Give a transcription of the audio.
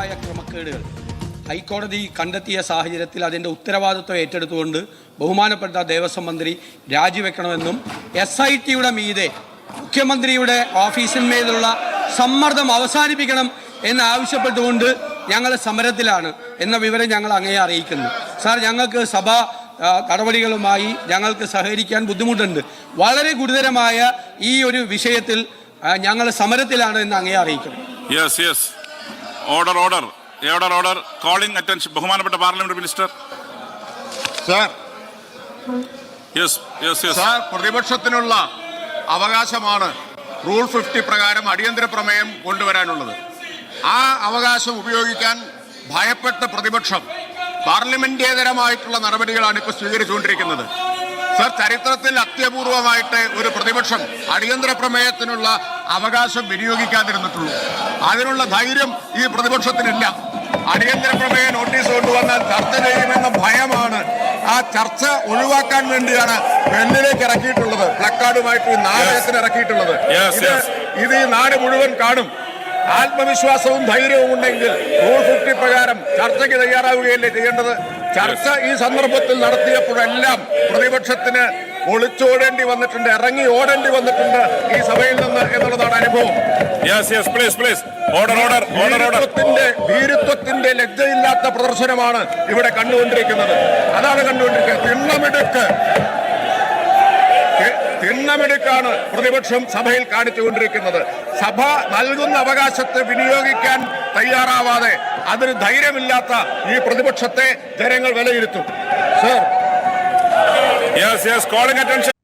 ഗുരുതരമായ ക്രമക്കേടുകൾ ഹൈക്കോടതി കണ്ടെത്തിയ സാഹചര്യത്തിൽ അതിൻ്റെ ഉത്തരവാദിത്വം ഏറ്റെടുത്തുകൊണ്ട് ബഹുമാനപ്പെട്ട ദേവസ്വം മന്ത്രി രാജിവെക്കണമെന്നും SITയുടെ മീതെ മുഖ്യമന്ത്രിയുടെ ഓഫീസിന്മേലുള്ള സമ്മർദ്ദം അവസാനിപ്പിക്കണം എന്നാവശ്യപ്പെട്ടുകൊണ്ട് ഞങ്ങൾ സമരത്തിലാണ് എന്ന വിവരം ഞങ്ങൾ അങ്ങയെ അറിയിക്കുന്നു. സാർ, ഞങ്ങൾക്ക് സഭാ നടപടികളുമായി ഞങ്ങൾക്ക് സഹകരിക്കാൻ ബുദ്ധിമുട്ടുണ്ട്. വളരെ ഗുരുതരമായ ഈ ഒരു വിഷയത്തിൽ ഞങ്ങൾ സമരത്തിലാണ് എന്ന് അങ്ങയെ അറിയിക്കുന്നു. ഓർഡർ കോളിംഗ് അറ്റൻഷൻ ബഹുമാനപ്പെട്ട പാർലമെന്റ് മിനിസ്റ്റർ. സാർ, പ്രതിപക്ഷത്തിനുള്ള അവകാശമാണ് റൂൾ 50 പ്രകാരം അടിയന്തര പ്രമേയം കൊണ്ടുവരാനുള്ളത്. ആ അവകാശം ഉപയോഗിക്കാൻ ഭയപ്പെട്ട പ്രതിപക്ഷം പാർലമെന്റേതരമായിട്ടുള്ള നടപടികളാണ് ഇപ്പോൾ സ്വീകരിച്ചുകൊണ്ടിരിക്കുന്നത്. സർ, ചരിത്രത്തിൽ അത്യപൂർവമായിട്ട് ഒരു പ്രതിപക്ഷം അടിയന്തര പ്രമേയത്തിനുള്ള അവകാശം വിനിയോഗിക്കാതിരുന്നിട്ടുള്ളൂ. അതിനുള്ള ധൈര്യം ഈ പ്രതിപക്ഷത്തിനില്ല. അടിയന്തര പ്രമേയ നോട്ടീസ് കൊണ്ടുവന്നാൽ ചർച്ച ചെയ്യുമെന്ന ഭയമാണ്. ആ ചർച്ച ഒഴിവാക്കാൻ വേണ്ടിയാണ് വെള്ളിലേക്ക് ഇറക്കിയിട്ടുള്ളത്, പ്ലക്കാർഡുമായിട്ട് ഈ നാടകത്തിന് ഇറക്കിയിട്ടുള്ളത്. ഇത് ഈ നാട് മുഴുവൻ കാണും. ആത്മവിശ്വാസവും ധൈര്യവും ഉണ്ടെങ്കിൽ റൂൾ 50 പ്രകാരം ചർച്ചയ്ക്ക് തയ്യാറാവുകയല്ലേ ചെയ്യേണ്ടത്? ചർച്ച ഈ സന്ദർഭത്തിൽ നടത്തിയപ്പോഴെല്ലാം പ്രതിപക്ഷത്തിന് ഒളിച്ചോടേണ്ടി വന്നിട്ടുണ്ട്, ഇറങ്ങി ഓടേണ്ടി വന്നിട്ടുണ്ട് ഈ സഭയിൽ നിന്ന് എന്നുള്ളതാണ് അനുഭവം. ഭീരുത്വത്തിന്റെ ലജ്ജയില്ലാത്ത പ്രദർശനമാണ് ഇവിടെ കണ്ടുകൊണ്ടിരിക്കുന്നത്. അതാണ് കണ്ടുകൊണ്ടിരിക്കുന്നത്. തിണ്ണമെടുക്കാണ് പ്രതിപക്ഷം സഭയിൽ കാണിച്ചുകൊണ്ടിരിക്കുന്നത്. സഭ നൽകുന്ന അവകാശത്തെ വിനിയോഗിക്കാൻ തയ്യാറാവാതെ അതിന് ധൈര്യമില്ലാത്ത ഈ പ്രതിപക്ഷത്തെ ജനങ്ങൾ വിലയിരുത്തും. Sir, calling attention.